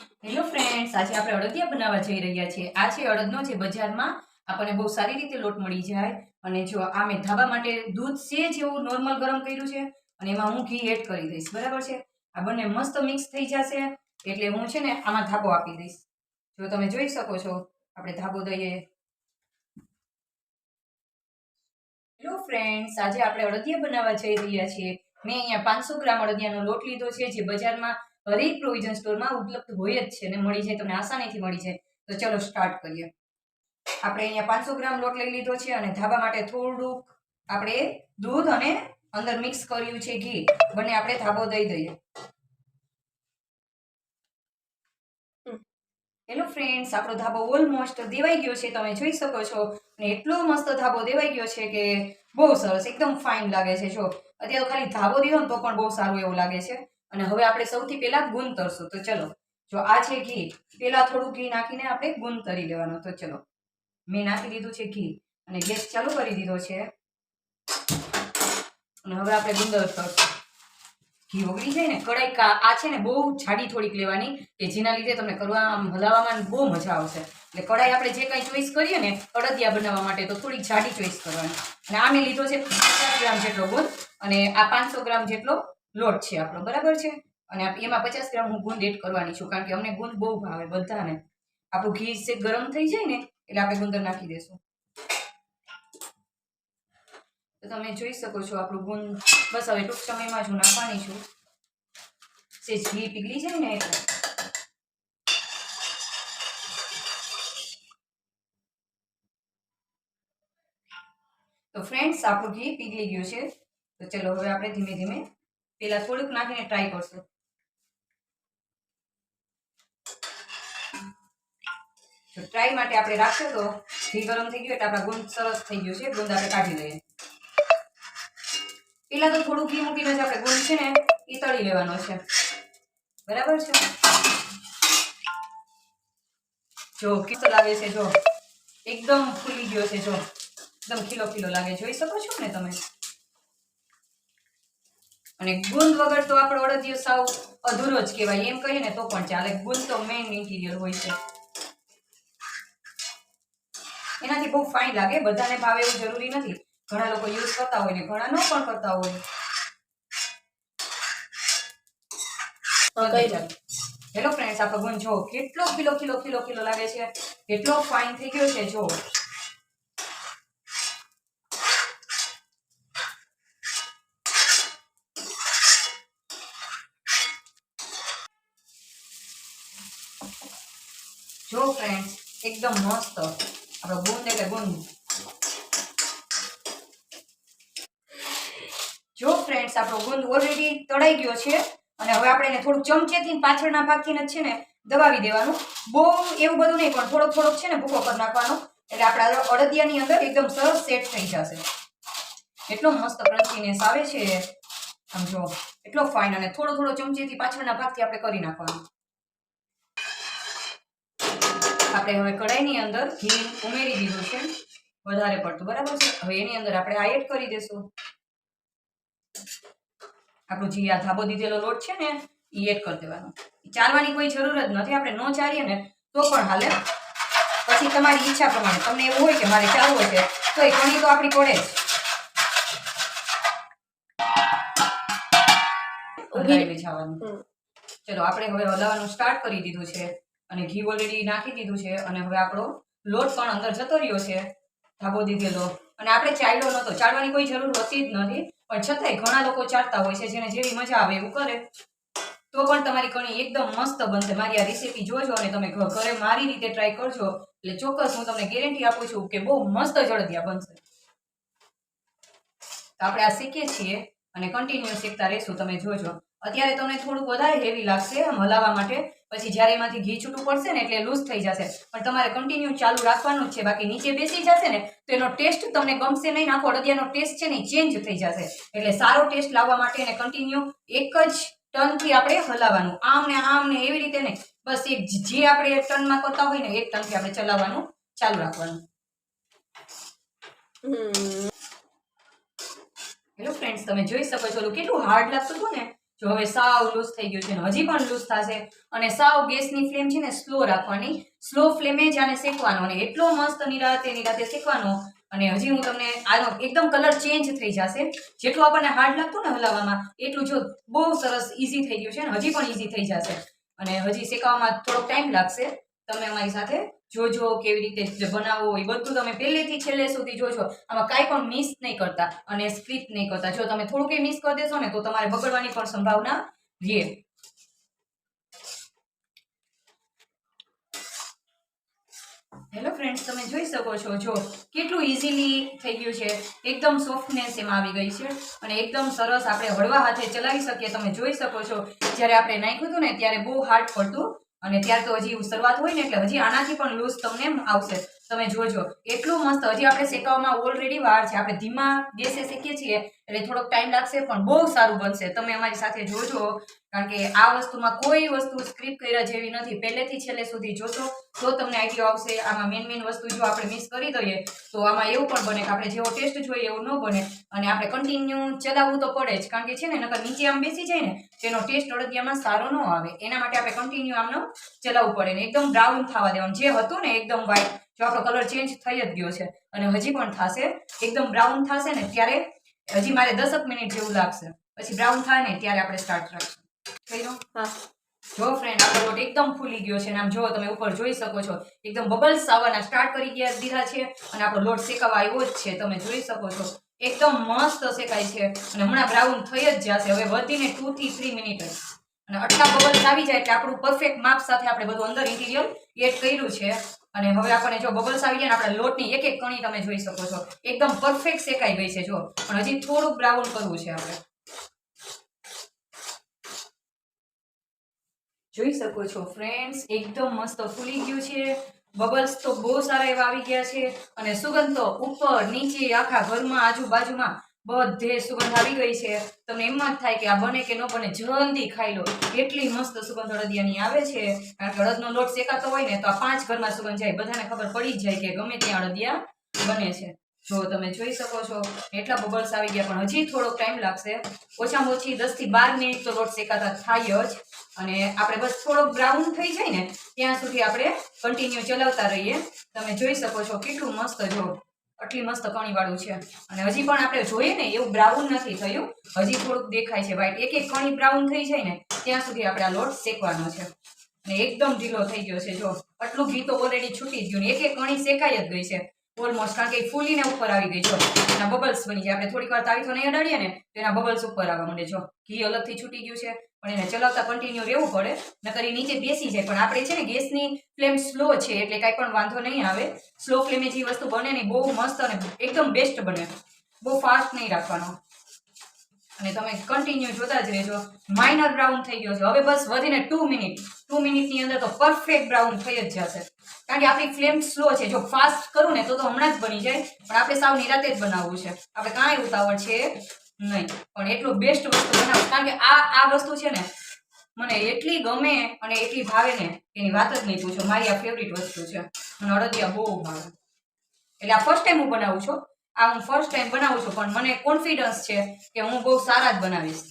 Hello friends, આજે આપણે અડદિયા બનાવવા જઈ રહ્યા છીએ. આ છે અડદનો જે બજારમાં આપણને બહુ સારી રીતે લોટ મળી જાય. અને જો આ મેં ધાબા માટે દૂધ સેજ એવું નોર્મલ ગરમ કર્યું છે અને એમાં હું ઘી એડ કરી દઈશ. બરાબર છે? આ બંને મસ્ત મિક્સ થઈ જશે એટલે હું છે ને આમાં ધાબો આપી દઈશ. જો તમે જોઈ શકો છો, આપણે ધાબો દઈએ. હેલો ફ્રેન્ડ્સ, આજે આપણે અડદિયા બનાવવા જઈ રહ્યા છીએ. મેં અહીંયા 500 ગ્રામ અડદિયાનો લોટ લીધો છે, જે બજારમાં હરેક પ્રોવિઝન સ્ટોરમાં ઉપલબ્ધ હોય જ છે અને મળી જાય, તમને આસાનીથી મળી જાય. તો ચલો સ્ટાર્ટ કરીએ. આપણે અહીંયા 500 ગ્રામ લોટ લઈ લીધો છે અને ધાબા માટે થોડુંક આપણે દૂધ અને અંદર મિક્સ કર્યું છે ઘી, બંને આપણે ધાબો દઈ દઈએ. હેલો ફ્રેન્ડ્સ, આપણો ધાબો ઓલમોસ્ટ દેવાઈ ગયો છે, તમે જોઈ શકો છો. અને એટલો મસ્ત ધાબો દેવાઈ ગયો છે કે બહુ સરસ, એકદમ ફાઇન લાગે છે. જો અત્યારે ખાલી ધાબો દીધો ને તો પણ બહુ સારું એવું લાગે છે. અને હવે આપણે સૌથી પહેલા ગુંદ તરશું. તો ચલો, જો આ છે ઘી, પહેલા થોડું ઘી નાખીને આપણે ગુંદ તરી લેવાનો. તો ચલો, મેં નાખી દીધું છે ઘી અને ગેસ ચાલુ કરી દીધો છે. અને હવે આપણે ગુંદર તરશું. ઘી ઓગળી જાય ને, કડાઈ આ છે ને બહુ જાડી થોડીક લેવાની કે જેના લીધે તમને કરવા હલાવવામાં બહુ મજા આવશે. એટલે કડાઈ આપણે જે કંઈ ચોઈસ કરીએ ને અડદિયા બનાવવા માટે, તો થોડીક જાડી ચોઈસ કરવાની. અને આ મેં લીધો છે 50 ગ્રામ જેટલો ગુંદ અને આ 500 ગ્રામ જેટલો લોટ છે આપણો. બરાબર છે? અને એમાં 50 ગ્રામ હું ગુંદ એડ કરવાની છું, કારણ કે અમને ગુંદ બહુ ભાવે બધાને. આપણું ઘી ગરમ થઈ જાય ને એટલે આપણે ગુંદર નાખી દઈશું. તો તમે જોઈ શકો છો આપણું ગુંદ બસ હવે ટૂંક સમયમાં જ હું નાખવાની છું. સેજ ઘી પીગળી જાય ને એટલે. તો ફ્રેન્ડ્સ, આપણું ઘી પીગળી ગયું છે. તો ચલો હવે આપણે ધીમે ધીમે પેલા થોડુંક નાખીને ટ્રાય કરશું. તો ટ્રાય માટે આપણે રાખ્યો તો ઘી ગરમ થઈ ગયું એટલે આપણા ગુંદ સરસ થઈ ગયું છે. ગુંદ આપણે કાઢી લઈએ. પેલા તો થોડું ઘી મૂકીને જ આપણે ગુંદ છે ને એ તળી લેવાનો છે. બરાબર છે? જો કેવો લાગે છે, જો એકદમ ફૂલી ગયો છે. જો એકદમ ખીલો ખીલો લાગે, જોઈ શકો છો ને તમે. અને ગુંદ વગર તો આપણો અડદિયો સાવ અધૂરો જ કહેવાય, એમ કહીએ ને તો પણ ચાલે. ગુંદ તો મેઇન ઇન્ટિરિયર હોય છે. એનાથી બહુ ફાઇન લાગે. બધાને ભાવે એવું જરૂરી નથી. ઘણા લોકો યુઝ કરતા હોય ને ઘણા ન પણ કરતા હોય. હેલો ફ્રેન્ડ્સ, આપણો ગુંદ જો કેટલો ખીલો ખીલો ખીલો ખીલો લાગે છે, કેટલો ફાઇન થઈ ગયો છે. જો જો ફ્રેન્ડ્સ, એકદમ મસ્ત આપણો ગુંદ એટલે ગુંદ. જો ફ્રેન્ડ્સ, આપણો ગુંદ ઓલરેડી તળાઈ ગયો છે અને હવે આપણે એને થોડુંક ચમચેથી પાછળના ભાગથી છે ને દબાવી દેવાનું. બહુ એવું બધું નહીં, પણ થોડોક થોડોક છે ને ભૂકો કરી નાખવાનો, એટલે આપણા અડદિયાની અંદર એકદમ સરસ સેટ થઈ જશે. એટલો મસ્ત ક્રન્ચીનેસ આવે છે આમ જો, એટલો ફાઇન. અને થોડો થોડો ચમચીથી પાછળના ભાગથી આપણે કરી નાખવાનું. આપણે હવે કડાઈની અંદર ઘી ઉમેરી દીધું છે વધારે પડતું. બરાબર છે? હવે એની અંદર આપણે આ એડ કરી દેશું. આપણું જે આ ધાબો દીધેલો લોટ છે ને એ એડ કરી દેવાનો. ચારવાની કોઈ જરૂર જ નથી. આપણે ન ચારીએ ને તો પણ હાલે. પછી તમારી ઈચ્છા પ્રમાણે, તમને એવું હોય કે મારે ચારવો છે તો એ કણી તો આપણી પડે જ. ચલો, આપણે હવે હલાવવાનું સ્ટાર્ટ કરી દીધું છે અને ઘી ઓલરેડી નાખી દીધું છે. અને હવે આપણો લોટ પણ અંદર જતો રહ્યો છે, ધાબો દીધેલો. અને આપણે ચાળ્યો નહોતો, ચાળવાની કોઈ જરૂર હોતી જ નથી. પણ છતાંય ઘણા લોકો ચાટતા હોય છે, જેને જેવી મજા આવે એવું કરે. તો પણ તમારી કણી એકદમ મસ્ત બનશે. મારી આ રેસીપી જોજો અને તમે ઘરે મારી રીતે ટ્રાય કરજો, એટલે ચોક્કસ હું તમને ગેરંટી આપું છું કે બહુ મસ્ત જળદિયા બનશે. તો આપણે આ શીખીએ છીએ અને કન્ટિન્યુ શીખતા રહેશું. તમે જોજો, અત્યારે તમને થોડુંક વધારે હેવી લાગશે આમ હલાવવા માટે. પછી જ્યારે એમાંથી ઘી છૂટું પડશે ને એટલે લૂઝ થઈ જશે. પણ તમારે કન્ટિન્યુ ચાલુ રાખવાનું જ છે, બાકી નીચે બેસી જશે ને તો એનો ટેસ્ટ તમને ગમશે નહીં. આખો અડદિયાનો ટેસ્ટ છે ને ચેન્જ થઈ જશે. એટલે સારો ટેસ્ટ લાવવા માટે એને કન્ટિન્યુ એક જ ટર્નથી આપણે હલાવવાનું. આમ ને એવી રીતે નહીં, બસ એક જે આપણે ટર્નમાં કરતા હોય ને એક ટર્નથી આપણે ચલાવવાનું ચાલુ રાખવાનું. હેલો ફ્રેન્ડ્સ, તમે જોઈ શકો છો કેટલું હાર્ડ લાગતું હતું ને. જો હવે સાવ લૂઝ થઈ ગયું છે ને હજી પણ લૂઝ થશે. અને સાવ ગેસની ફ્લેમ છે ને સ્લો રાખવાની, સ્લો ફ્લેમે જ આને શેકવાનો અને એટલો મસ્ત નિરાતે શેકવાનો. અને હજી હું તમને આનો એકદમ કલર ચેન્જ થઈ જશે. જેટલું આપણને હાર્ડ લાગતું ને હલાવવામાં એટલું જો બહુ સરસ ઈઝી થઈ ગયું છે ને હજી પણ ઈઝી થઈ જશે. અને હજી શેકવામાં થોડોક ટાઈમ લાગશે. તમે અમારી સાથે જોજો કેવી રીતે બનાવો એ બધું તમે પહેલેથી છેલ્લે સુધી જોજો. આમાં કાંઈ પણ મિસ નહીં કરતા અને સ્કીપ નહીં કરતા. જો તમે થોડુંક મિસ કરી દેશો ને તો તમારે બગડવાની પણ સંભાવના રહે. હેલો ફ્રેન્ડ્સ, તમે જોઈ શકો છો જો કેટલું ઇઝીલી થઈ ગયું છે. એકદમ સોફ્ટનેસ એમાં આવી ગઈ છે અને એકદમ સરસ આપણે હળવા હાથે ચલાવી શકીએ. તમે જોઈ શકો છો જ્યારે આપણે નાખ્યું હતું ને ત્યારે બહુ હાર્ડ પડતું અને ત્યારે તો હજી શરૂઆત હોય ને એટલે હજી આનાથી પણ લૂઝ તમને આવશે. તમે જોજો એટલું મસ્ત. હજી આપણે શેકવામાં ઓલરેડી વાર છે. આપણે ધીમા ગેસે શેકીએ છીએ એટલે થોડોક ટાઈમ લાગશે પણ બહુ સારું બનશે. તમે અમારી સાથે જોજો કારણ કે આ વસ્તુમાં કોઈ વસ્તુ સ્ક્રિપ્ટ કર્યા જેવી નથી. પહેલેથી છેલ્લે સુધી જોશો તો તમને આઈડિયા આવશે. આમાં મેન વસ્તુ જો આપણે મિસ કરી દઈએ તો આમાં એવું પણ બને કે આપણે જેવો ટેસ્ટ જોઈએ એવું ન બને અને આપણે કન્ટિન્યુ ચલાવવું તો પડે જ કારણ કે છે ને નકર નીચે આમ બેસી જાય ને તેનો ટેસ્ટ અડદિયામાં સારો ન આવે. એના માટે આપણે કન્ટિન્યુ આમનો ચલાવવું પડે ને એકદમ બ્રાઉન થવા દેવાનું. જે હતું ને એકદમ વ્હાઈટ જો આપણો કલર ચેન્જ થઈ જ ગયો છે અને હજી પણ થશે. એકદમ બ્રાઉન થશે ને ત્યારે હજી મારે 10 મિનિટ જેવું લાગશે. પછી બ્રાઉન થાય ને ત્યારે આપણે સ્ટાર્ટ રાખશું. થઈ ગયો? હા. જો ફ્રેન્ડ આપણો લોટ એકદમ ફૂલી ગયો છે અને આમ જો તમે ઉપર જોઈ શકો છો એકદમ બબલ્સ આવવાના સ્ટાર્ટ કરી દીધા છે અને આપણો લોટ શેકાવા આવ્યો જ છે. તમે જોઈ શકો છો એકદમ મસ્ત શેકાય છે અને હમણાં બ્રાઉન થઈ જ જશે. હવે વધીને 2 થી 3 મિનિટ અને આટલા બબલ્સ આવી જાય એટલે આપણું પરફેક્ટ માપ સાથે આપણે બધું અંદર ઇન્ટિરિયર એડ કર્યું છે. અને હવે આપણને જો બબલ્સ આવી જાય ને આપણા લોટની એક એક કણી તમે જોઈ શકો છો એકદમ પરફેક્ટ શેકાઈ ગઈ છે. જો પણ હજી થોડુંક બ્રાઉન કરવું છે. આપણે જોઈ શકો છો ફ્રેન્ડ્સ એકદમ મસ્ત ફૂલી ગયું છે. બબલ્સ તો બહુ સારા એવા આવી ગયા છે અને સુગંધ તો ઉપર નીચે આખા ઘરમાં આજુબાજુમાં બધે સુગંધ આવી ગઈ છે. તમને એમ જ થાય કે આ બને કે ન બને જલ્દી ખાઈ લો. એટલી મસ્ત સુગંધ અડદિયાની આવે છે કારણ કે અડદનો લોટ શેકાતો હોય ને તો આ 5 ઘરમાં સુગંધ જાય. બધાને ખબર પડી જાય કે ગમે ત્યાં અડદિયા બને છે. જો તમે જોઈ શકો છો એટલા બબલ્સ આવી ગયા પણ હજી થોડોક ટાઈમ લાગશે. ઓછામાં ઓછી 10 થી 12 મિનિટ તો લોટ શેકાતા થાય જ. અને આપણે બસ થોડોક બ્રાઉન થઈ જાય ને ત્યાં સુધી આપણે કન્ટિન્યુ ચલાવતા રહીએ. તમે જોઈ શકો છો કેટલું મસ્ત જો આટલી મસ્ત કણી વાળું છે અને હજી પણ આપણે જોઈએ ને એવું બ્રાઉન નથી થયું. હજી થોડુંક દેખાય છે વ્હાઈટ. એક એક કણી બ્રાઉન થઈ જાય ને ત્યાં સુધી આપણે આ લોટ શેકવાનો છે અને એકદમ ઢીલો થઈ ગયો છે. જો આટલું ઘી તો ઓલરેડી છૂટી જ ગયું ને એક એક કણી શેકાઈ જ ગઈ છે ઓલમોસ્ટ કારણ કે ફૂલીને ઉપર આવી ગઈ. જો એના બબલ્સ બની જાય. આપણે થોડીક વાર તાવીથો નહીં અડાડીએ ને તો એના બબલ્સ ઉપર આવવા માંડે. જો ઘી અલગથી છૂટી ગયું છે પણ એને ચલાવતા કન્ટિન્યુ રહેવું પડે નકર એ નીચે બેસી જાય. પણ આપણે છે ને ગેસની ફ્લેમ સ્લો છે એટલે કાંઈ પણ વાંધો નહીં આવે. સ્લો ફ્લેમે જે વસ્તુ બને ને બહુ મસ્ત અને એકદમ બેસ્ટ બને. બહુ ફાસ્ટ નહીં રાખવાનો અને તમે કન્ટિન્યુ જોતા જ રહેજો. માઇનર બ્રાઉન થઈ ગયો છે. હવે બસ વધીને 2 મિનિટ. 2 મિનિટની અંદર તો પરફેક્ટ બ્રાઉન થઈ જ જશે કારણ કે આપણી ફ્લેમ સ્લો છે. જો ફાસ્ટ કરું ને તો હમણાં જ બની જાય પણ આપણે સાવ નિરાતે જ બનાવવું છે. આપણે કાંઈ ઉતાવળ છે નહીં પણ એટલું બેસ્ટ વસ્તુ બનાવું કારણ કે આ વસ્તુ છે ને મને એટલી ગમે અને એટલી ભાવે ને એની વાત જ નહીં પૂછો. મારી આ ફેવરિટ વસ્તુ છે મને અડદિયા બહુ ભાવે એટલે આ ફર્સ્ટ ટાઈમ હું બનાવું છું. હું ફર્સ્ટ ટાઈમ બનાવું છું પણ મને કોન્ફિડન્સ છે કે હું બહુ સારા જ બનાવીશ.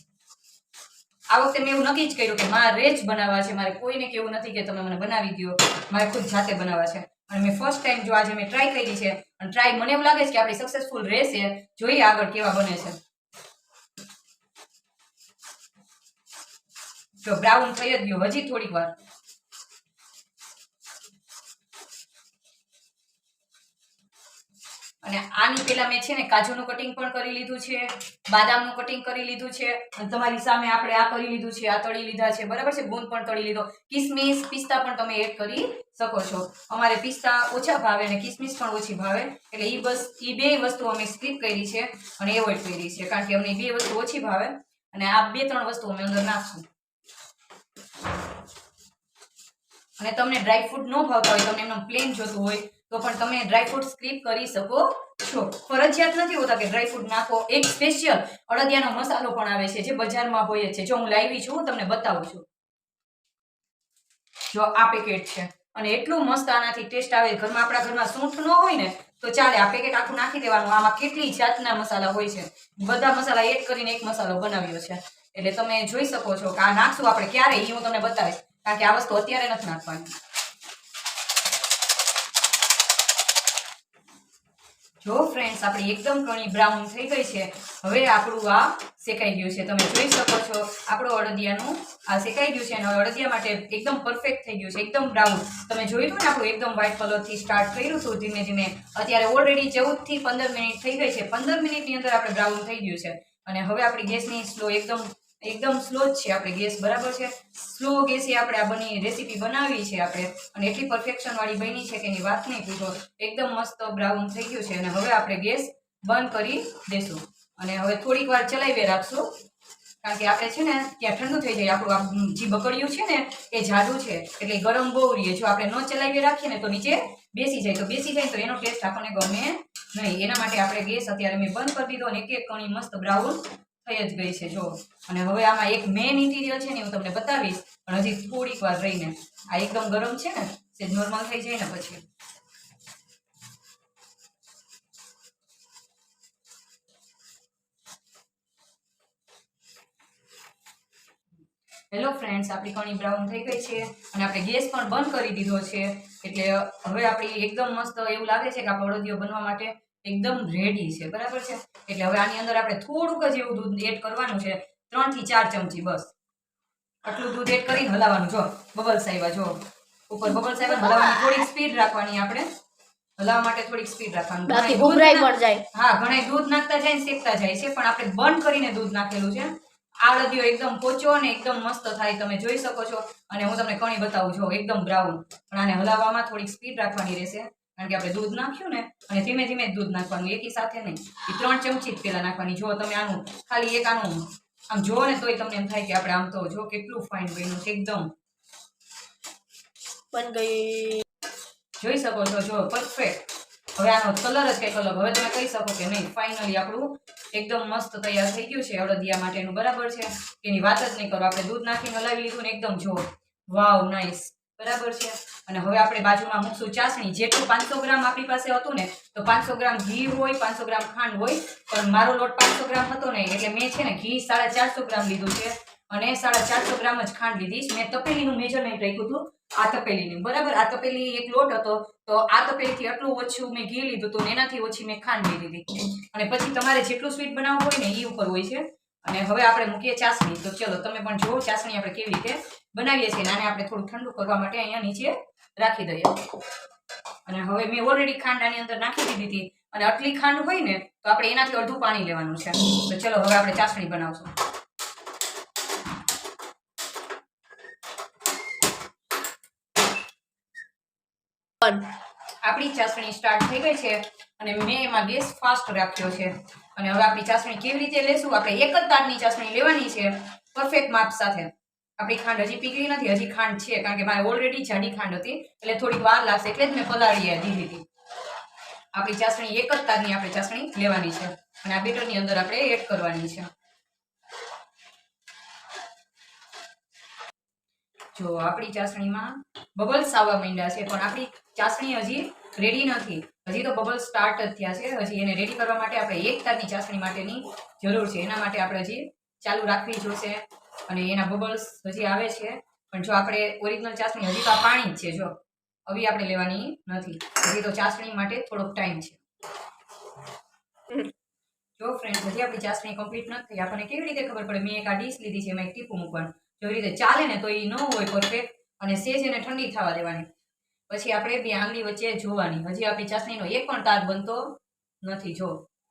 આ વખતે મેં એવું નક્કી જ કર્યું કે મારે જ બનાવવા છે. મારે કોઈને કેવું નથી કે તમે મને બનાવી દો. મારે ખુદ જાતે બનાવવા છે અને મેં ફર્સ્ટ ટાઈમ જો આજે મેં ટ્રાય કરી છે અને ટ્રાય મને એવું લાગે છે કે આપણી સક્સેસફુલ રહેશે. જોઈએ આગળ કેવા બને છે. જો બ્રાઉન થઈ જ ગયો. હજી થોડીક વાર અને આની પહેલા મેં છે ને કાજુનું કટિંગ પણ કરી લીધું છે, બાદામનું કટિંગ કરી લીધું છે અને તમારી સામે આપણે આ કરી લીધું છે. આ તળી લીધા છે બરાબર છે. ગુંદ પણ તળી લીધો. કિસમિસ પિસ્તા પણ તમે એડ કરી શકો છો. અમારે પિસ્તા ઓછા ભાવે અને કિસમિસ પણ ઓછી ભાવે એટલે એ બે વસ્તુ અમે સ્કીપ કરી છે અને એવોઇડ કરી છે કારણ કે અમને બે વસ્તુ ઓછી ભાવે અને આ 2-3 વસ્તુ અમે અંદર નાખશું. અને તમને ડ્રાયફ્રૂટ ન ભાવતા હોય, તમને એમનો પ્લેન જોતું હોય તો પણ તમે ડ્રાયફ્રૂટ સ્કીપ કરી શકો છો. ફરજિયાત નથી હોતા કે ડ્રાયફ્રૂટ નાખો. એક સ્પેશિયલ અડદિયાનો મસાલો પણ આવે છે જે બજારમાં હોય જ છે. જો હું લાવી છું તમને બતાવું છું. જો આ પેકેટ છે અને એટલું મસ્ત આનાથી ટેસ્ટ આવે. આપણા ઘરમાં સૂંઠ ન હોય ને તો ચાલે. આ પેકેટ આખું નાખી દેવાનું. આમાં કેટલી જાતના મસાલા હોય છે. બધા મસાલા એડ કરીને એક મસાલો બનાવ્યો છે એટલે તમે જોઈ શકો છો કે આ નાખશું આપણે ક્યારે એ હું તમને બતાવીશ, કારણ કે આ વસ્તુ અત્યારે નથી નાખવાની. જો ફ્રેન્ડ્સ આપણી એકદમ કણી બ્રાઉન થઈ ગઈ છે. હવે આપણું આ શેકાઈ ગયું છે. તમે જોઈ શકો છો આપણું અડદિયાનું આ શેકાઈ ગયું છે અને અડદિયા માટે એકદમ પરફેક્ટ થઈ ગયું છે, એકદમ બ્રાઉન. તમે જોયું ને આપણું એકદમ વ્હાઈટ કલરથી સ્ટાર્ટ કર્યું હતું ધીમે ધીમે, અત્યારે ઓલરેડી 14 થી 15 મિનિટ થઈ ગઈ છે. 15 મિનિટની અંદર આપણે બ્રાઉન થઈ ગયું છે. અને હવે આપણી ગેસની સ્લો એકદમ સ્લો જ છે આપણે ગેસ, બરાબર છે. સ્લો ગેસે આપણે આ રેસીપી બનાવી છે આપણે, અને એટલી પરફેક્શન વાળી બની છે કે એની વાત નહીં પૂછો. એકદમ મસ્ત બ્રાઉન થઈ ગયું છે. અને હવે આપણે ગેસ બંધ કરી દેશું અને હવે થોડીક વાર ચલાવી રાખશું, કારણ કે આપણે છે ને ત્યાં ઠંડુ થઈ જાય. આપણું જે બકડિયું છે ને એ જાડું છે એટલે ગરમ બહુ રહીએ. જો આપણે ન ચલાવી રાખીએ ને તો નીચે બેસી જાય તો એનો ટેસ્ટ આપણને ગમે નહીં. એના માટે આપણે ગેસ અત્યારે મેં બંધ કરી દીધો અને એક એક કણી મસ્ત બ્રાઉન થઈ જ ગઈ છે જો. અને હવે આમાં એક મેન ઇન્ટિરિયર છે ને હું તમને બતાવીશ, પણ હજી થોડીક વાર રહીને. આ એકદમ ગરમ છે ને, તે નોર્મલ થઈ જાય ને પછી. હેલો ફ્રેન્ડ્સ, આપણી કણી બ્રાઉન થઈ ગઈ છે અને આપણે ગેસ પણ બંધ કરી દીધો છે. એટલે હવે આપણી એકદમ મસ્ત એવું લાગે છે કે આપણો અડદિયો બનવા માટે એકદમ રેડી છે, બરાબર છે. એટલે હવે આની અંદર આપણે થોડુંક જ એવું દૂધ એડ કરવાનું છે, 3 થી 4 ચમચી બસ. આટલું દૂધ એડ કરીને હલાવવાનું. જો બબલ્સ આવ્યા, જો ઉપર બબલ્સ આવ્યા. હલાવવાની થોડીક સ્પીડ રાખવાની આપણે, હલાવવા માટે થોડીક સ્પીડ રાખવાનું. બાકી ઉભરાઈ પડ જાય. હા, ઘણા દૂધ નાખતા જાય ને શેકતા જાય છે, પણ આપણે બંધ કરીને દૂધ નાખેલું છે. આ અડદિયો એકદમ પોચો અને એકદમ મસ્ત થાય, તમે જોઈ શકો છો. અને હું તમને કણી બતાવું છું એકદમ બ્રાઉન. પણ આને હલાવવામાં થોડીક સ્પીડ રાખવાની રહેશે, કારણ કે આપણે દૂધ નાખ્યું ને, અને ધીમે ધીમે દૂધ નાખવાનું, એકી સાથે નહીં. એ 3 ચમચી જ પેલા નાખવાની. જો તમે આનું ખાલી એક આનું આમ જોવો ને તોય તમને એમ થાય કે આપણે આમ તો જો કેટલું ફાઇન બન્યું છે, એકદમ બન ગઈ. જોઈ શકો છો, જો પરફેક્ટ. હવે આનો કલર જ કંઈક અલગ. હવે તમે કહી શકો કે નહીં, ફાઇનલી આપણું એકદમ મસ્ત તૈયાર થઈ ગયું છે અડદિયા માટેનું, બરાબર છે. એની વાત જ નહીં કરો. આપણે દૂધ નાખીને હલાવી લીધું ને એકદમ જો વાવ નાઈસ, બરાબર છે. અને હવે આપણે બાજુમાં મૂકશું ચાસણી. જેટલું 500 ગ્રામ આપણી પાસે હતું ને, તો 500 ગ્રામ ઘી હોય, 500 ગ્રામ ખાંડ હોય. પણ મારો લોટ 500 ગ્રામ હતો ને, એટલે મેં છે ને ઘી 450 ગ્રામ લીધું છે અને 450 ગ્રામ જ ખાંડ લીધી. મેં તપેલીનું મેજરમેન્ટ રાખ્યું હતું, આ તપેલીનું, બરાબર. આ તપેલી એક લોટ હતો તો આ તપેલીથી આટલું ઓછું મેં ઘી લીધું હતું, એનાથી ઓછી મેં ખાંડ લીધી હતી. અને પછી તમારે જેટલું સ્વીટ બનાવવું હોય ને એ ઉપર હોય છે. અને હવે આપણે મૂકીએ ચાસણી. તો ચલો તમે પણ જુઓ ચાસણી આપણે કેવી રીતે બનાવીએ છીએ. આને આપણે થોડું ઠંડુ કરવા માટે અહીંયા નીચે રાખી દઈએ. અને હવે મેં ઓલરેડી ખાંડ આની અંદર નાખી દીધી હતી, અને આટલી ખાંડ હોય ને તો આપણે એનાથી અડધું પાણી લેવાનું છે. તો ચલો હવે આપણે ચાસણી બનાવશું. આપણી ચાસણી સ્ટાર્ટ થઈ ગઈ છે અને મેં એમાં ગેસ ફાસ્ટ રાખ્યો છે. અને હવે આપણી ચાસણી કેવી રીતે લેશું? આપણે એક જ તારની ચાસણી લેવાની છે, પરફેક્ટ માપ સાથે. આપણી ખાંડ હજી પીગળી નથી, હજી ખાંડ છે, કારણ કે મારે ઓલરેડી જાડી ખાંડ હતી એટલે થોડીક વાર લાગશે, એટલે જ મેં પલાળી દીધી હતી. આપણી ચાસણી એક જ તારની આપણે ચાસણી લેવાની છે અને આ બેટરની અંદર આપણે એડ કરવાની છે. જો આપણી ચાસણીમાં બબલ્સ આવવા માંડ્યા છે, પણ આપણી ચાસણી હજી રેડી નથી. હજી તો બબલ્સ સ્ટાર્ટ જ થયા છે. હજી એને રેડી કરવા માટે આપણે એક તારની ચાસણી માટેની જરૂર છે. એના માટે આપણે હજી ચાલુ રાખવી જોશે અને એના બબલ્સ હજી આવે છે. પણ જો આપણે ઓરિજિનલ ચાસણી, હજી તો આ પાણી જ છે, જો હવે આપણે લેવાની નથી. હજી તો ચાસણી માટે થોડોક ટાઈમ છે. જો ફ્રેન્ડ, હજી આપણી ચાસણી કમ્પ્લીટ નથી. આપણને કેવી રીતે ખબર પડે? મેં એક આ ડીશ લીધી છે, એમાં એક ટીપું મૂકવાનું. જો એવી રીતે ચાલે ને તો એ ન હોય પરફેક્ટ, અને સેજ એને ઠંડી થવા દેવાની. પછી આપણે બે આંગળી વચ્ચે જોવાની. હજી આપણી ચાસણીનો એક પણ તાર બનતો નથી. જો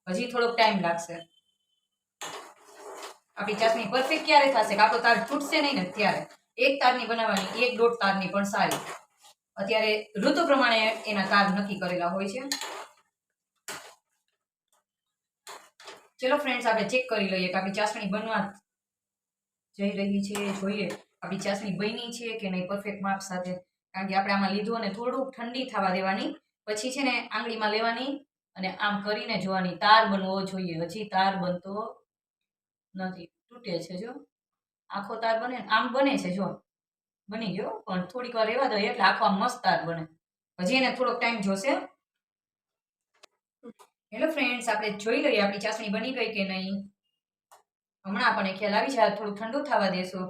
હજી થોડોક ટાઈમ લાગશે. આપણી ચાસણી પરફેક્ટ ક્યારે થશે કે આપણો તાર તૂટશે નહીં ને ત્યારે. એક તારની બનાવવાની, 1-1.5 તારની પણ સારી. અત્યારે ઋતુ પ્રમાણે એના તાર નક્કી કરેલા હોય છે. ચલો ફ્રેન્ડ્સ, આપણે ચેક કરી લઈએ કે આપણી ચાસણી બનવા જઈ રહી છે. જોઈએ આપણી ચાસણી બની છે કે નહીં પરફેક્ટ માપ સાથે. કારણ કે આપણે આમાં લીધું અને થોડુંક ઠંડી થવા દેવાની. પછી છે ને આંગળીમાં લેવાની અને આમ કરીને જોવાની. તાર બનવો જોઈએ. હજી તાર બનતો નથી, તૂટે છે. જો આખો તાર બને, આમ બને છે, જો બની ગયો. પણ થોડીક વાર રહેવા દો એટલે આખો આમ મસ્ત તાર બને. હજી એને થોડોક ટાઈમ જોશે. હેલો ફ્રેન્ડ્સ, આપણે જોઈ લઈએ આપણી ચાસણી બની ગઈ કે નહીં. હમણાં આપણને ખ્યાલ આવી જાય, થોડું ઠંડુ થવા દેશું.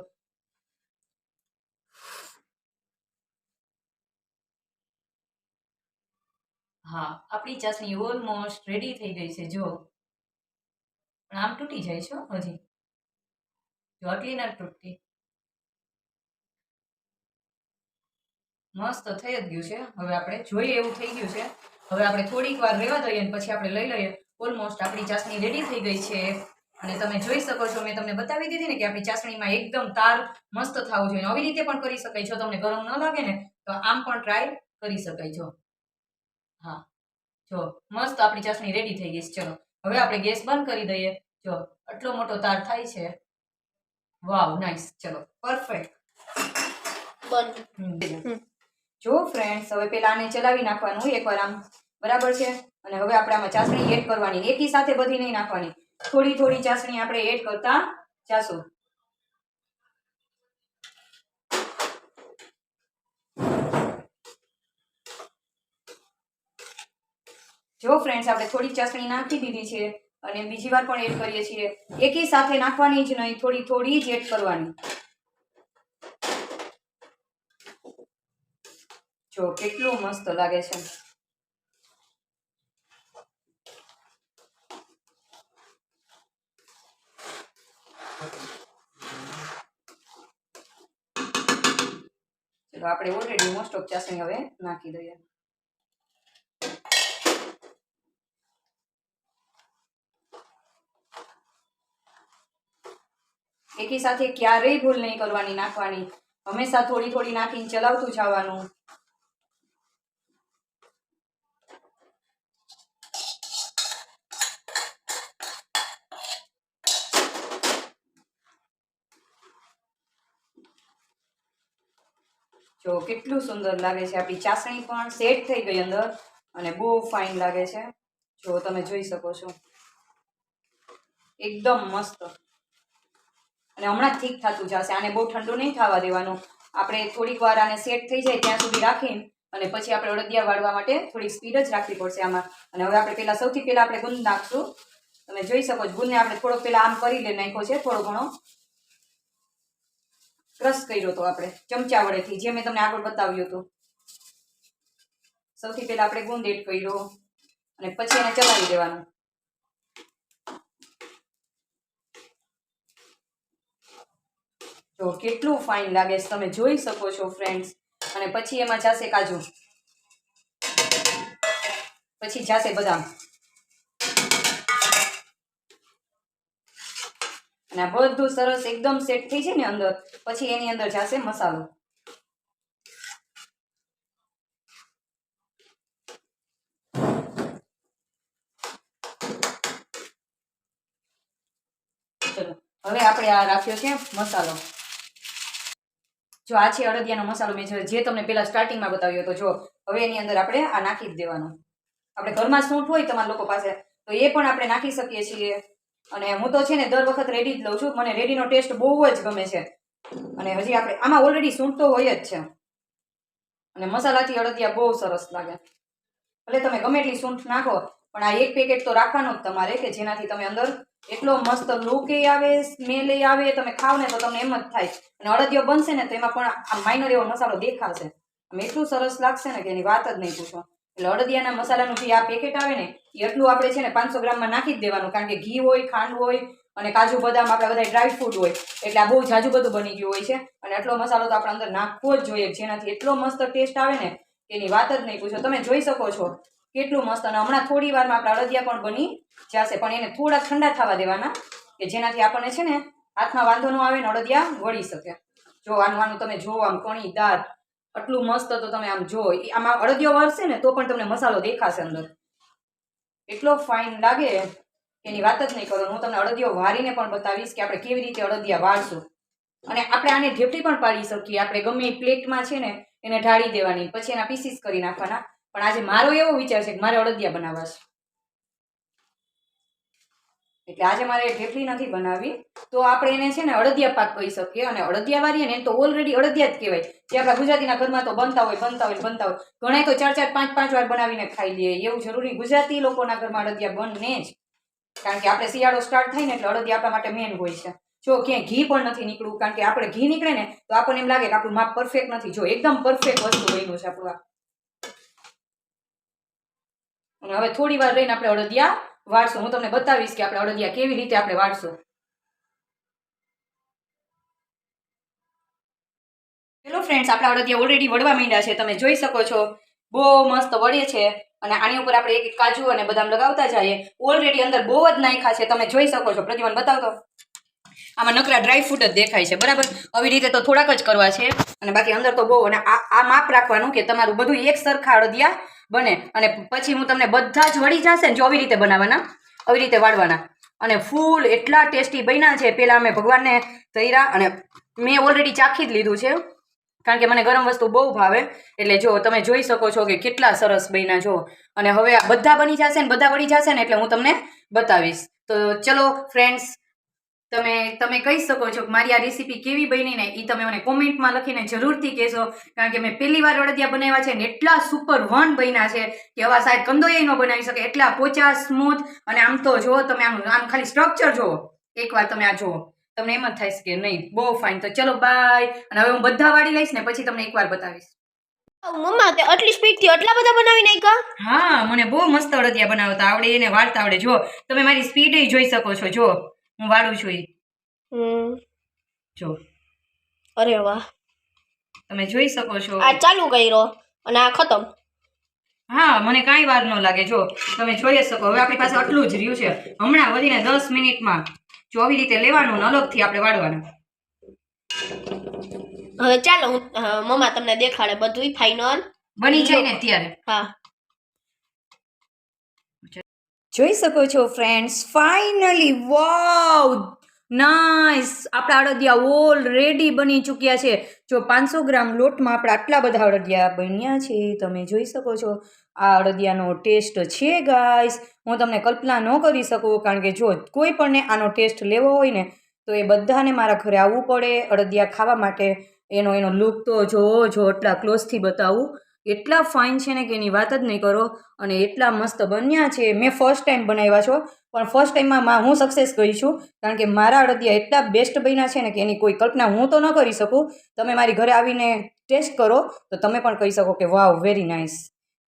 હા, આપણી ચાસણી ઓલમોસ્ટ રેડી થઈ ગઈ છે. જો પણ આમ તૂટી જાય છે હજી, જો આટલી ના તૂટતી. મસ્ત થઈ જ ગયું છે. હવે આપણે જોઈએ એવું થઈ ગયું છે. હવે આપણે થોડીક વાર રહેવા દઈએ અને પછી આપણે લઈ લઈએ. ઓલમોસ્ટ આપણી ચાસણી રેડી થઈ ગઈ છે. અને તમે જોઈ શકો છો, મેં તમને બતાવી દીધી ને કે આપણી ચાસણીમાં એકદમ તાર મસ્ત થવું જોઈએ. આવી રીતે પણ કરી શકાય. જો તમને ગરમ ન લાગે ને તો આમ પણ ટ્રાય કરી શકાય. જો હા, જો મસ્ત આપણી ચાસણી રેડી થઈ ગઈ છે. ચલો હવે આપણે ગેસ બંધ કરી દઈએ. જો આટલો મોટો તાર થાય છે. વાવ, નાઈસ. ચલો પરફેક્ટ. જો ફ્રેન્ડ્સ, હવે પેલા આને ચલાવી નાખવાનું એકવાર આમ, બરાબર છે. અને હવે આપણે આમાં ચાસણી એડ કરવાની. એકી સાથે બધી નહીં નાખવાની, થોડી થોડી ચાસણી આપણે એડ કરતા જાશું. જો ફ્રેન્ડ્સ, આપણે થોડી ચાસણી નાખી દીધી છે અને બીજી વાર પણ એડ કરીએ છીએ. એકી સાથે નાખવાની જ નહીં, થોડી થોડી જ એડ કરવાની. જો કેટલું મસ્ત લાગે છે. ચલો આપણે ઓલરેડી મોસ્ટ ઓફ ચાસણી હવે નાખી દઈએ. એકી સાથે ક્યારેય ભૂલ નહીં કરવાની નાખવાની. હંમેશા થોડી થોડી નાખીને ચલાવતું જવાનું. જો કેટલું સુંદર લાગે છે. આપણી ચાસણી પણ સેટ થઈ ગઈ અંદર અને બહુ ફાઇન લાગે છે. જો તમે જોઈ શકો છો, એકદમ મસ્ત. અને હમણાં ઠીક થતું જશે. આને બહુ ઠંડુ નહીં થવા દેવાનું. આપણે થોડીક વાર આને સેટ થઈ જાય ત્યાં સુધી રાખીને અને પછી આપણે અડદિયા વાળવા માટે થોડી સ્પીડ જ રાખવી પડશે આમાં. અને હવે આપણે સૌથી પહેલા આપણે ગુંદ નાખશું. તમે જોઈ શકો છો, ગુંદને આપણે થોડોક પહેલા આમ કરી નાખ્યો છે. થોડો ઘણો ક્રશ કર્યો હતો આપણે ચમચા વડેથી, જે મેં તમને આગળ બતાવ્યું હતું. સૌથી પહેલા આપણે ગુંદ એડ કર્યો અને પછી એને ચલાવી દેવાનું. જો કેટલું ફાઇન લાગે છે, તમે જોઈ શકો છો ફ્રેન્ડ્સ. અને પછી એમાં જશે કાજુ, પછી જશે બદામ, અને આ બધું સરસ એકદમ સેટ થઈ છે ને અંદર. પછી એની અંદર જશે મસાલો. ચલો હવે આપણે આ રાખ્યો છે મસાલો. જો આ છે અડદિયાનો મસાલો. મેં જે તમને પેલા સ્ટાર્ટિંગમાં બતાવ્યો હતો. જો હવે એની અંદર આપણે આ નાખી જ દેવાનું. આપણે ઘરમાં સૂંઠ હોય તમારા લોકો પાસે તો એ પણ આપણે નાખી શકીએ છીએ. અને હું તો છે ને દર વખત રેડી જ લઉં છું. મને રેડીનો ટેસ્ટ બહુ જ ગમે છે. અને હજી આપણે આમાં ઓલરેડી સૂંઠ તો હોય જ છે. અને મસાલાથી અડદિયા બહુ સરસ લાગે. એટલે તમે ગમે એટલી સૂંઠ નાખો પણ આ એક પેકેટ તો રાખવાનું જ તમારે, કે જેનાથી તમે અંદર એટલો મસ્ત લુક આવે, સ્મેલ આવે. તમે ખાવ ને તો તમને એમ જ થાય. અને અડદિયો બનશે ને તો એમાં પણ આ માઇનર એવો મસાલો દેખાશે. આમ એટલું સરસ લાગશે ને કે એની વાત જ નહીં પૂછો. એટલે અડદિયાના મસાલાનું જે આ પેકેટ આવે ને એ એટલું આપણે છે ને 500 ગ્રામમાં નાખી જ દેવાનું. કારણ કે ઘી હોય, ખાંડ હોય અને કાજુ બદામ આપણે બધા ડ્રાય ફ્રૂટ હોય એટલે આ બહુ જાજુ બધું બની ગયું હોય છે. અને એટલો મસાલો તો આપણે અંદર નાખવો જ જોઈએ, જેનાથી એટલો મસ્ત ટેસ્ટ આવે ને એની વાત જ નહીં પૂછો. તમે જોઈ શકો છો કેટલું મસ્ત. અને હમણાં થોડી વારમાં આપણા અડદિયા પણ બની જશે. પણ એને થોડા ઠંડા થવા દેવાના, કે જેનાથી આપણને છે ને હાથમાં વાંધો ન આવે ને અડદિયા વળી શકે. જો આનું તમે જો આમ કણી દાળ આટલું મસ્ત. તો તમે આમ જો આમાં અડદિયો વળશે ને તો પણ તમને મસાલો દેખાશે અંદર. એટલો ફાઇન લાગે એની વાત જ નહીં કરો. હું તમને અડદિયો વારીને પણ બતાવીશ કે આપણે કેવી રીતે અડદિયા વાળશું. અને આપણે આને ઢેફલી પણ પાડી શકીએ. આપણે ગમે એ પ્લેટમાં છે ને એને ઢાળી દેવાની, પછી એના પીસીસ કરી નાખવાના. પણ આજે મારો એવો વિચાર છે કે મારે અડદિયા બનાવવા છે, એટલે આજે મારે ઢેફલી નથી બનાવવી. તો આપણે એને છે ને અડદિયા પાક કહી શકીએ. અને અડદિયા વારીએ ને તો ઓલરેડી અડદિયા જ કહેવાય. જે આપણા ગુજરાતીના ઘરમાં તો બનતા હોય. ઘણા તો 4-4, 5-5 વાર બનાવીને ખાઈ લે. એવું જરૂરી ગુજરાતી લોકોના ઘરમાં અડદિયા બને જ. કારણ કે આપણે શિયાળો સ્ટાર્ટ થાય ને એટલે અડદિયા આપણા માટે મેન હોય છે. જો ક્યાંય ઘી પણ નથી નીકળવું, કારણ કે આપણે ઘી નીકળે ને તો આપણને એમ લાગે કે આપણું માપ પરફેક્ટ નથી. જો એકદમ પરફેક્ટ વસ્તુ બન્યું છે આપણું આ. અને હવે થોડી વાર રહીને આપણે અડદિયા વાળશું. હું તમને બતાવીશ કે આપણે અડદિયા કેવી રીતે આપણે વાળશું. હેલો ફ્રેન્ડ્સ, આપણા અડદિયા ઓલરેડી વળવા માંડ્યા છે. તમે જોઈ શકો છો બહુ મસ્ત વળે છે. અને આની ઉપર આપણે એક એક કાજુ અને બદામ લગાવતા જઈએ. ઓલરેડી અંદર બહુ જ નાખ્યા છે, તમે જોઈ શકો છો. પ્રતિમાન બતાવતો. આમાં નકરા ડ્રાય ફ્રૂટ જ દેખાય છે, બરાબર. આવી રીતે તો થોડાક જ કરવા છે, અને બાકી અંદર તો બહુ. અને આ માપ રાખવાનું કે તમારું બધું એક સરખા અડદિયા બને. અને પછી હું તમને બધા જ વળી જશે ને જો આવી રીતે બનાવવાના, આવી રીતે વાળવાના. અને ફૂલ એટલા ટેસ્ટી બન્યા છે. પહેલાં અમે ભગવાનને તૈરા, અને મેં ઓલરેડી ચાખી જ લીધું છે, કારણ કે મને ગરમ વસ્તુ બહુ ભાવે. એટલે જો તમે જોઈ શકો છો કે કેટલા સરસ બન્યા જો. અને હવે આ બધા બની જશે ને બધા વળી જશે ને એટલે હું તમને બતાવીશ. તો ચલો ફ્રેન્ડ્સ, તમે કહી શકો છો કે મારી આ રેસીપી કેવી બની ને એ તમે મને કોમેન્ટમાં લખીને જરૂરથી કહેજો. કારણ કે મેં પહેલી વાર અડદિયા બનાવ્યા છે ને એટલા સુપર વન બન્યા છે કે હવે સાહેબ કંદોય ન બનાવી શકે એટલા પોચા, સ્મૂથ. અને આમ તો જો તમે આમ ખાલી સ્ટ્રક્ચર જુઓ, એકવાર તમે આ જુઓ, તમને એમ જ થાય કે નહીં બહુ ફાઇન. તો ચલો બાય. અને હવે હું બધા વાળી લઈશ ને પછી તમને એકવાર બતાવીશ. મમ્મા તે આટલી સ્પીડથી આટલા બધા બનાવી નાખ્યા? હા, મને બહુ મસ્ત અડદિયા બનાવતા આવડે એને વાળતા આવડે. જો તમે મારી સ્પીડ જોઈ શકો છો. જો હું વાળું છું એ. જો અરે વાહ, તમે જોઈ શકો છો. આ ચાલુ કર્યો અને આ ખતમ. હા, મને કાંઈ વાર ન લાગે. જો તમે જોઈ શકો. હવે આપણી પાસે આટલું જ રહ્યું છે. હમણાં વધીને 10 મિનિટમાં જો આવી રીતે લેવાનું ને અલગથી આપણે વાળવાના. હવે ચાલો મમ્મા તમને દેખાડે બધું ફાઇનલ બની જાય ને ત્યારે. હા, જોઈ શકો છો ફ્રેન્ડ્સ, ફાઇનલી વાવ નાઇસ. આપણા અડદિયા ઓલરેડી બની ચૂક્યા છે. જો 500 ગ્રામ લોટમાં આપણા આટલા બધા અડદિયા બન્યા છે. તમે જોઈ શકો છો. આ અડદિયાનો ટેસ્ટ છે ગાઈસ, હું તમને કલ્પના ન કરી શકું. કારણ કે જો કોઈ પણને આનો ટેસ્ટ લેવો હોય ને તો એ બધાને મારા ઘરે આવવું પડે અડદિયા ખાવા માટે. એનો લુક તો જો એટલા ક્લોઝથી બતાવું, એટલા ફાઇન છે ને કે એની વાત જ નહીં કરો. અને એટલા મસ્ત બન્યા છે. મેં ફર્સ્ટ ટાઈમ બનાવ્યા છો, પણ ફર્સ્ટ ટાઈમમાં હું સક્સેસ ગઈ છું. કારણ કે મારા અડદિયા એટલા બેસ્ટ બન્યા છે ને કે એની કોઈ કલ્પના હું તો ન કરી શકું. તમે મારી ઘરે આવીને ટેસ્ટ કરો તો તમે પણ કહી શકો કે વાવ વેરી નાઇસ.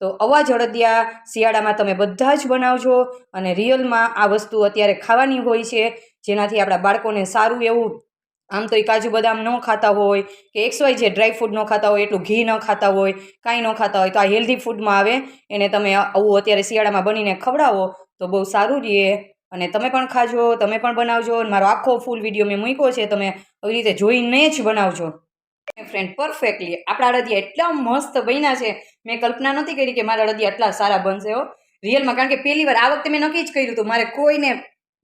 તો આવા જ અડદિયા શિયાળામાં તમે બધા જ બનાવજો. અને રિયલમાં આ વસ્તુ અત્યારે ખાવાની હોય છે, જેનાથી આપણા બાળકોને સારું એવું. આમ તો એ કાજુ બદામ ન ખાતા હોય કે XY જે ડ્રાય ફ્રૂટ ન ખાતા હોય, એટલું ઘી ન ખાતા હોય, કાંઈ ન ખાતા હોય, તો આ હેલ્ધી ફૂડમાં આવે. એને તમે આવું અત્યારે શિયાળામાં બનીને ખવડાવો તો બહુ સારું રહે. અને તમે પણ ખાજો, તમે પણ બનાવજો. મારો આખો ફૂલ વિડીયો મેં મૂક્યો છે, તમે આવી રીતે જોઈને જ બનાવજો. ફ્રેન્ડ પરફેક્ટલી આપણા અડદિયા એટલા મસ્ત બન્યા છે. મેં કલ્પના નહોતી કરી કે મારા અડદિયા એટલા સારા બનશે હો રિયલમાં. કારણ કે પહેલી વાર આ વખતે મેં નક્કી જ કર્યું હતું મારે કોઈને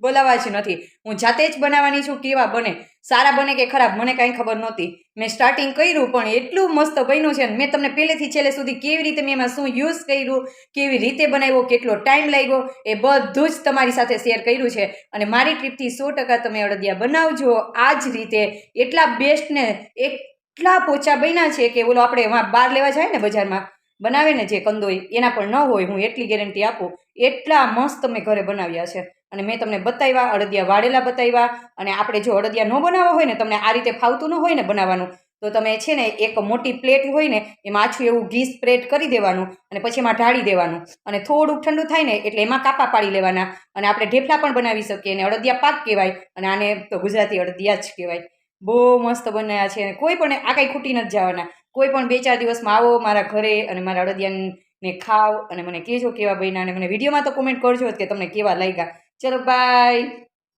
બોલાવવા જ નથી. હું જાતે જ બનાવવાની છું. કેવા બને, સારા બને કે ખરાબ, મને કાંઈ ખબર નહોતી. મેં સ્ટાર્ટિંગ કર્યું પણ એટલું મસ્ત બન્યું છે. મેં તમને પહેલેથી છેલ્લે સુધી કેવી રીતે મેં એમાં શું યુઝ કર્યું, કેવી રીતે બનાવ્યો, કેટલો ટાઈમ લાગ્યો, એ બધું જ તમારી સાથે શેર કર્યું છે. અને મારી ટ્રીપથી 100% તમે અડદિયા બનાવજો આ જ રીતે. એટલા બેસ્ટ ને એટલા પોચા બન્યા છે કે બોલો આપણે એમાં બહાર લેવા જાય ને બજારમાં બનાવે ને જે કંદોઈ એના પણ ન હોય. હું એટલી ગેરંટી આપું. એટલા મસ્ત મેં ઘરે બનાવ્યા છે. અને મેં તમને બતાવ્યા અડદિયા વાળેલા બતાવ્યા. અને આપણે જો અડદિયા ન બનાવવા હોય ને, તમને આ રીતે ફાવતું ન હોય ને બનાવવાનું, તો તમે છે ને એક મોટી પ્લેટ હોય ને એમાં આછું એવું ઘી સ્પ્રેડ કરી દેવાનું અને પછી એમાં ઢાળી દેવાનું. અને થોડુંક ઠંડુ થાય ને એટલે એમાં કાપા પાડી લેવાના. અને આપણે ઢેફલા પણ બનાવી શકીએ. અને અડદિયા પાક કહેવાય, અને આને તો ગુજરાતી અડદિયા જ કહેવાય. બહુ મસ્ત બનાવ્યા છે. કોઈ પણ આ કાંઈ ખૂટી નથી જવાના. કોઈ પણ 2-4 દિવસમાં આવો મારા ઘરે અને મારા અડદિયાને ખાવ અને મને કહેજો કેવા બન્યા. અને મને વિડીયોમાં તો કોમેન્ટ કરજો કે તમને કેવા લાગ્યા. ચલો બાય.